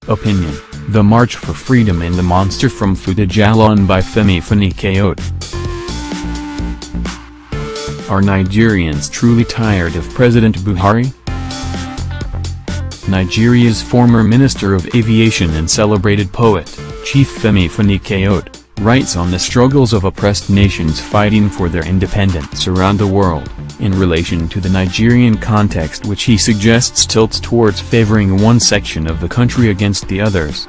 Opinion: The March for Freedom and the Monster from Futa Jalon by Femi Fani-Kayode. Are Nigerians truly tired of President Buhari? Nigeria's former Minister of Aviation and celebrated poet, Chief Femi Fani-Kayode, writes on the struggles of oppressed nations fighting for their independence around the world, in relation to the Nigerian context, which he suggests tilts towards favoring one section of the country against the others.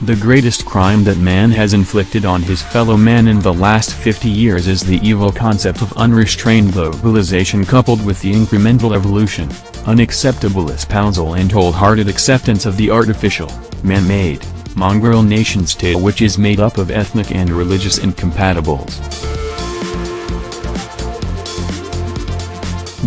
The greatest crime that man has inflicted on his fellow man in the last 50 years is the evil concept of unrestrained globalization coupled with the incremental evolution, unacceptable espousal and wholehearted acceptance of the artificial, man-made, mongrel nation-state which is made up of ethnic and religious incompatibles.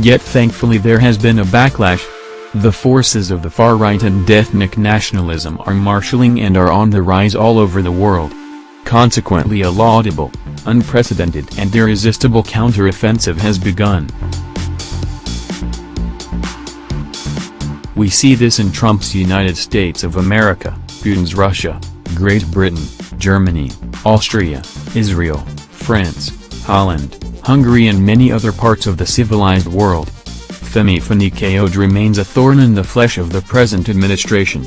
Yet thankfully there has been a backlash. The forces of the far-right and ethnic nationalism are marshalling and are on the rise all over the world. Consequently a laudable, unprecedented and irresistible counter-offensive has begun. We see this in Trump's United States of America, Putin's Russia, Great Britain, Germany, Austria, Israel, France, Holland, Hungary and many other parts of the civilized world. Femi Fani-Kayode remains a thorn in the flesh of the present administration.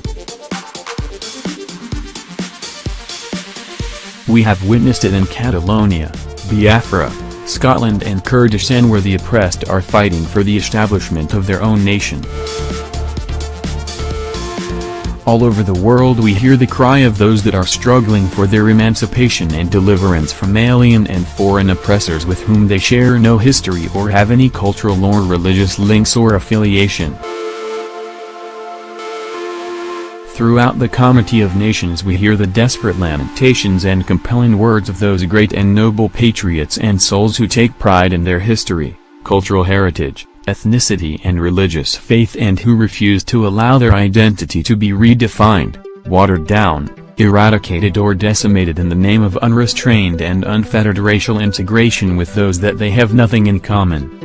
We have witnessed it in Catalonia, Biafra, Scotland and Kurdistan where the oppressed are fighting for the establishment of their own nation. All over the world we hear the cry of those that are struggling for their emancipation and deliverance from alien and foreign oppressors with whom they share no history or have any cultural or religious links or affiliation. Throughout the Comity of Nations we hear the desperate lamentations and compelling words of those great and noble patriots and souls who take pride in their history, cultural heritage, ethnicity and religious faith and who refuse to allow their identity to be redefined, watered down, eradicated or decimated in the name of unrestrained and unfettered racial integration with those that they have nothing in common.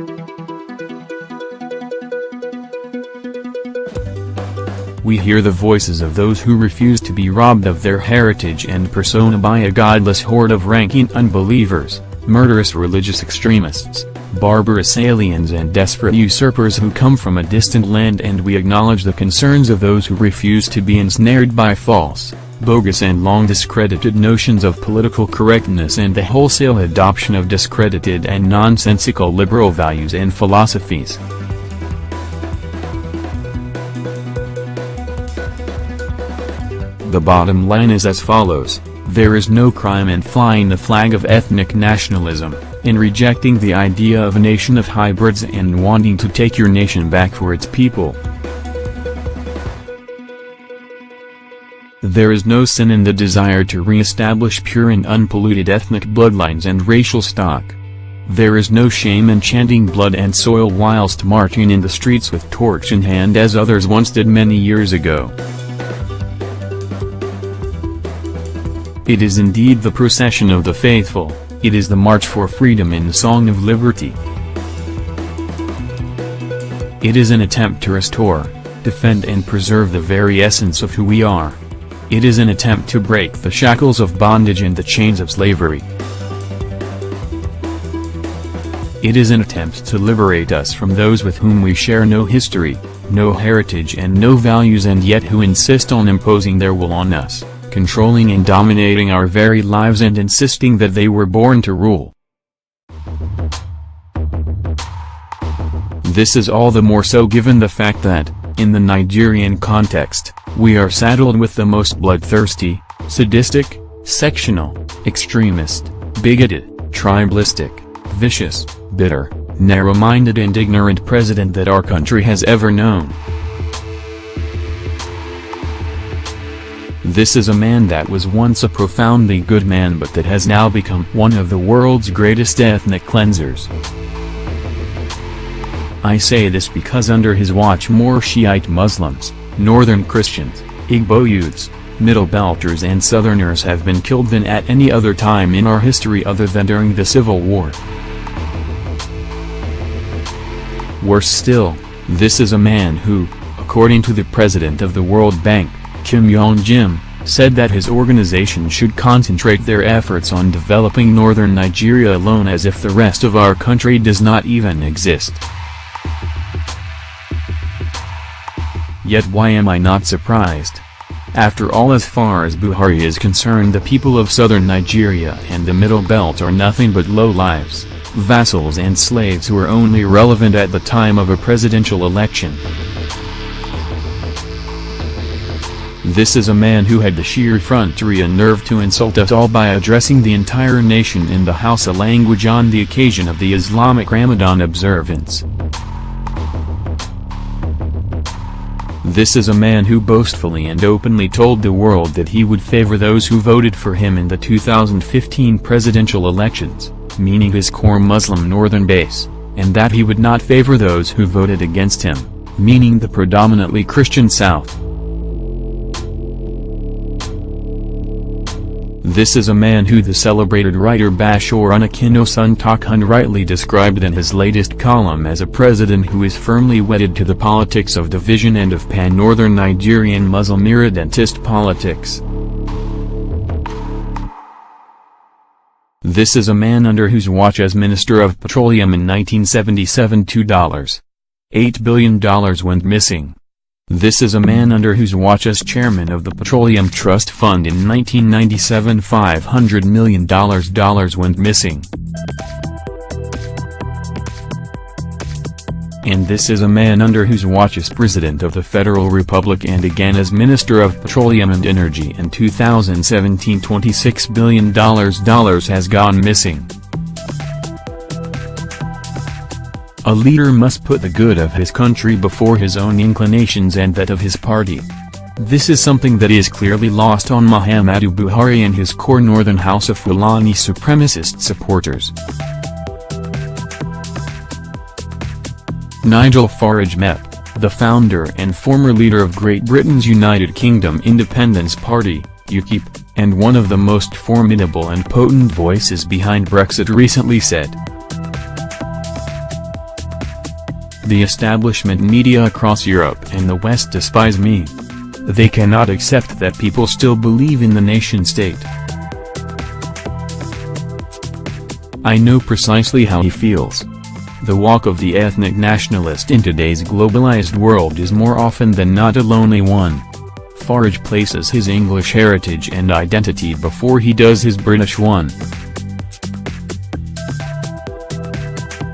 We hear the voices of those who refuse to be robbed of their heritage and persona by a godless horde of ranking unbelievers, murderous religious extremists, barbarous aliens and desperate usurpers who come from a distant land, and we acknowledge the concerns of those who refuse to be ensnared by false, bogus and long discredited notions of political correctness and the wholesale adoption of discredited and nonsensical liberal values and philosophies. The bottom line is as follows: there is no crime in flying the flag of ethnic nationalism, in rejecting the idea of a nation of hybrids and wanting to take your nation back for its people. There is no sin in the desire to re-establish pure and unpolluted ethnic bloodlines and racial stock. There is no shame in chanting blood and soil whilst marching in the streets with torch in hand as others once did many years ago. It is indeed the procession of the faithful, it is the march for freedom in the song of liberty. It is an attempt to restore, defend and preserve the very essence of who we are. It is an attempt to break the shackles of bondage and the chains of slavery. It is an attempt to liberate us from those with whom we share no history, no heritage and no values and yet who insist on imposing their will on us, controlling and dominating our very lives and insisting that they were born to rule. This is all the more so given the fact that, in the Nigerian context, we are saddled with the most bloodthirsty, sadistic, sectional, extremist, bigoted, tribalistic, vicious, bitter, narrow-minded and ignorant president that our country has ever known. This is a man that was once a profoundly good man but that has now become one of the world's greatest ethnic cleansers. I say this because under his watch more Shiite Muslims, Northern Christians, Igbo youths, Middle Belters and Southerners have been killed than at any other time in our history other than during the Civil War. Worse still, This is a man who, according to the president of the World Bank, Kim Yong-jim, said that his organization should concentrate their efforts on developing northern Nigeria alone, as if the rest of our country does not even exist. Yet why am I not surprised? After all, as far as Buhari is concerned, the people of southern Nigeria and the Middle Belt are nothing but lowlives, vassals and slaves who are only relevant at the time of a presidential election. This is a man who had the sheer effrontery and nerve to insult us all by addressing the entire nation in the Hausa language on the occasion of the Islamic Ramadan observance. This is a man who boastfully and openly told the world that he would favor those who voted for him in the 2015 presidential elections, meaning his core Muslim northern base, and that he would not favor those who voted against him, meaning the predominantly Christian South. This is a man who the celebrated writer Bashor Onakinno-Suntakun rightly described in his latest column as a president who is firmly wedded to the politics of division and of pan-northern Nigerian Muslim irredentist politics. This is a man under whose watch as Minister of Petroleum in 1977 $2.8 billion went missing. This is a man under whose watch as chairman of the Petroleum Trust Fund in 1997 $500 million went missing. And this is a man under whose watch as President of the Federal Republic and again as Minister of Petroleum and Energy in 2017 $26 billion has gone missing. A leader must put the good of his country before his own inclinations and that of his party. This is something that is clearly lost on Muhammadu Buhari and his core Northern House of Fulani supremacist supporters. Nigel Farage MEP, the founder and former leader of Great Britain's United Kingdom Independence Party, UKIP, and one of the most formidable and potent voices behind Brexit, recently said, "The establishment media across Europe and the West despise me. They cannot accept that people still believe in the nation-state." I know precisely how he feels. The walk of the ethnic nationalist in today's globalized world is more often than not a lonely one. Farage places his English heritage and identity before he does his British one.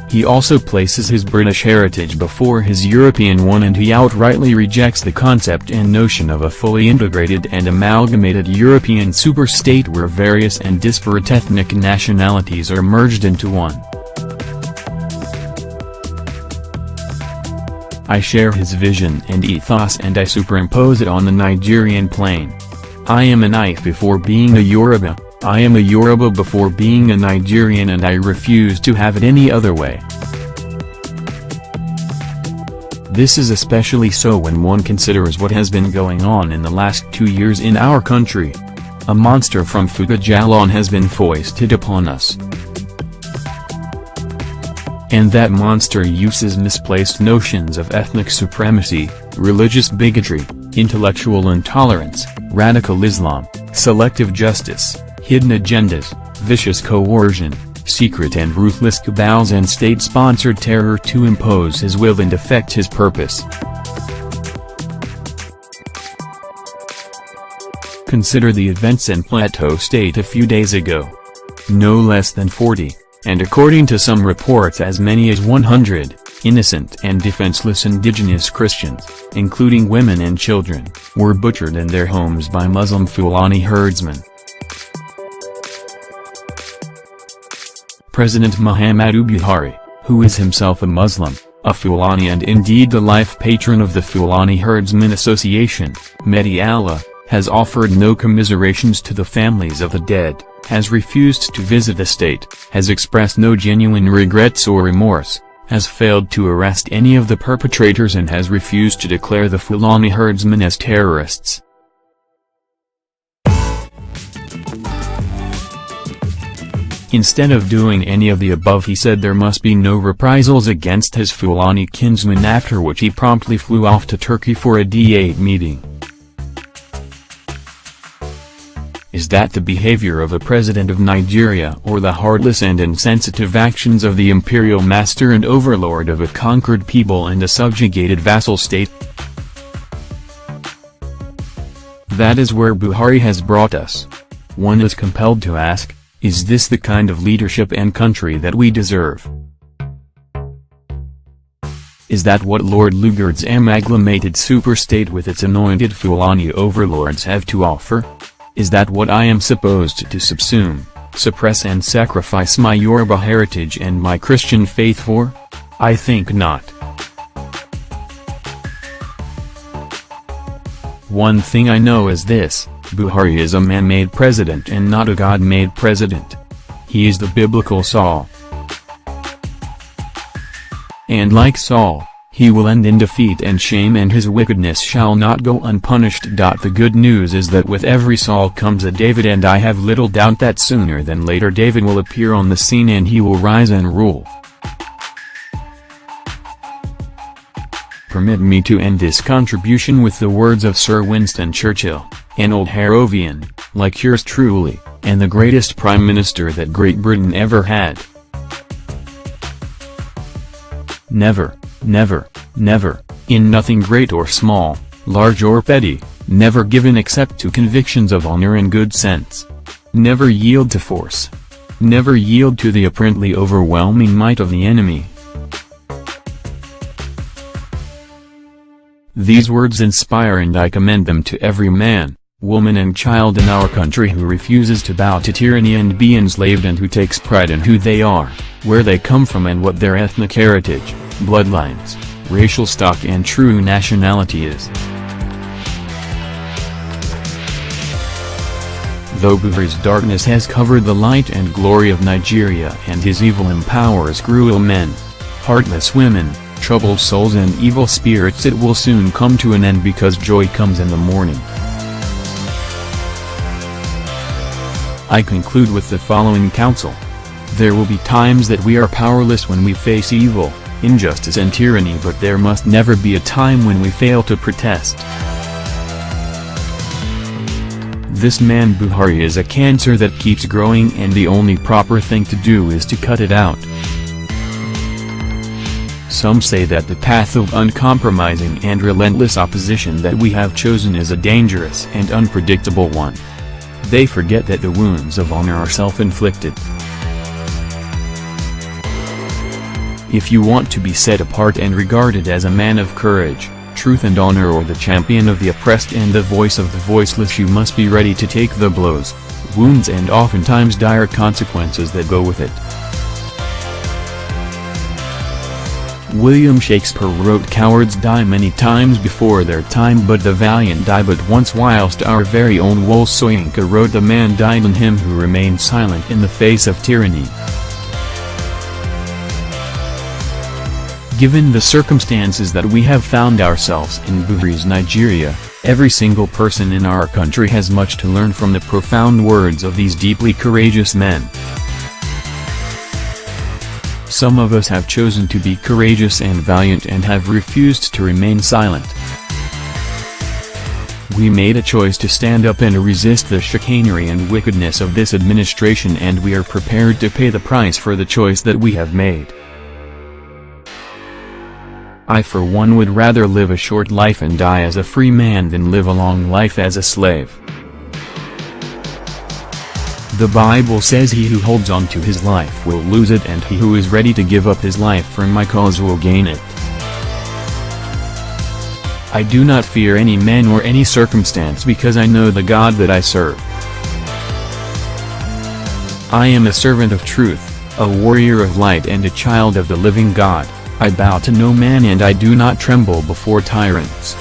He also places his British heritage before his European one, and he outrightly rejects the concept and notion of a fully integrated and amalgamated European superstate where various and disparate ethnic nationalities are merged into one. I share his vision and ethos and I superimpose it on the Nigerian plane. I am a knife before being a Yoruba. I am a Yoruba before being a Nigerian, and I refuse to have it any other way. This is especially so when one considers what has been going on in the last 2 years in our country. A monster from Futa Jalon has been foisted upon us. And that monster uses misplaced notions of ethnic supremacy, religious bigotry, intellectual intolerance, radical Islam, selective justice, hidden agendas, vicious coercion, secret and ruthless cabals and state-sponsored terror to impose his will and effect his purpose. Consider the events in Plateau State a few days ago. No less than 40, and according to some reports as many as 100, innocent and defenseless indigenous Christians, including women and children, were butchered in their homes by Muslim Fulani herdsmen. President Muhammadu Buhari, who is himself a Muslim, a Fulani and indeed the life patron of the Fulani Herdsmen Association, Mehdi Allah, has offered no commiserations to the families of the dead, has refused to visit the state, has expressed no genuine regrets or remorse, has failed to arrest any of the perpetrators and has refused to declare the Fulani herdsmen as terrorists. Instead of doing any of the above, he said there must be no reprisals against his Fulani kinsman, after which he promptly flew off to Turkey for a D8 meeting. Is that the behavior of a president of Nigeria, or the heartless and insensitive actions of the imperial master and overlord of a conquered people and a subjugated vassal state? That is where Buhari has brought us. One is compelled to ask, is this the kind of leadership and country that we deserve? Is that what Lord Lugard's amalgamated superstate with its anointed Fulani overlords have to offer? Is that what I am supposed to subsume, suppress and sacrifice my Yoruba heritage and my Christian faith for? I think not. One thing I know is this: Buhari is a man-made president and not a God-made president. He is the biblical Saul. And like Saul, he will end in defeat and shame, and his wickedness shall not go unpunished. The good news is that with every Saul comes a David, and I have little doubt that sooner than later David will appear on the scene and he will rise and rule. Permit me to end this contribution with the words of Sir Winston Churchill, an old Harrovian, like yours truly, and the greatest Prime Minister that Great Britain ever had. Never, never, never, in nothing great or small, large or petty, never give in except to convictions of honor and good sense. Never yield to force. Never yield to the apparently overwhelming might of the enemy. These words inspire, and I commend them to every man, woman and child in our country who refuses to bow to tyranny and be enslaved, and who takes pride in who they are, where they come from and what their ethnic heritage, bloodlines, racial stock and true nationality is. Though Buhari's darkness has covered the light and glory of Nigeria, and his evil empowers cruel men, heartless women, troubled souls and evil spirits, it will soon come to an end, because joy comes in the morning. I conclude with the following counsel. There will be times that we are powerless when we face evil, injustice and tyranny, but there must never be a time when we fail to protest. This man Buhari is a cancer that keeps growing, and the only proper thing to do is to cut it out. Some say that the path of uncompromising and relentless opposition that we have chosen is a dangerous and unpredictable one. They forget that the wounds of honor are self-inflicted. If you want to be set apart and regarded as a man of courage, truth and honor, or the champion of the oppressed and the voice of the voiceless, you must be ready to take the blows, wounds and oftentimes dire consequences that go with it. William Shakespeare wrote, "Cowards die many times before their time, but the valiant die but once." Whilst our very own Wole Soyinka wrote, "The man died in him who remained silent in the face of tyranny." Given the circumstances that we have found ourselves in Buhari's Nigeria, every single person in our country has much to learn from the profound words of these deeply courageous men. Some of us have chosen to be courageous and valiant and have refused to remain silent. We made a choice to stand up and resist the chicanery and wickedness of this administration, and we are prepared to pay the price for the choice that we have made. I for one would rather live a short life and die as a free man than live a long life as a slave. The Bible says, "He who holds on to his life will lose it, and he who is ready to give up his life for my cause will gain it." I do not fear any man or any circumstance, because I know the God that I serve. I am a servant of truth, a warrior of light and a child of the living God. I bow to no man, and I do not tremble before tyrants.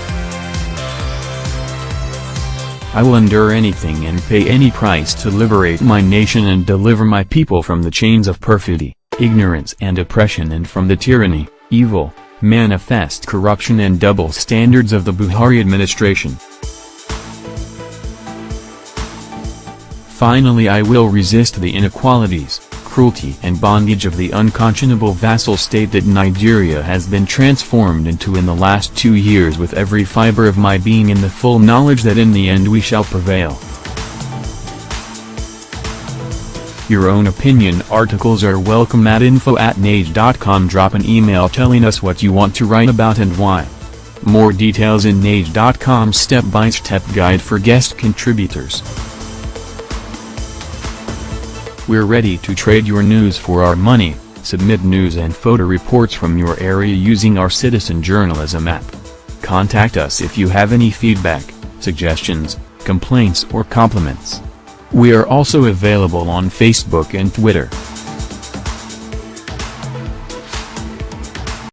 I will endure anything and pay any price to liberate my nation and deliver my people from the chains of perfidy, ignorance and oppression, and from the tyranny, evil, manifest corruption and double standards of the Buhari administration. Finally, I will resist the inequalities, cruelty and bondage of the unconscionable vassal state that Nigeria has been transformed into in the last 2 years, with every fiber of my being in the full knowledge that in the end we shall prevail. Your own opinion articles are welcome at info@nage.com. Drop an email telling us what you want to write about and why. More details in nage.com step-by-step guide for guest contributors. We're ready to trade your news for our money. Submit news and photo reports from your area using our Citizen Journalism app. Contact us if you have any feedback, suggestions, complaints or compliments. We are also available on Facebook and Twitter.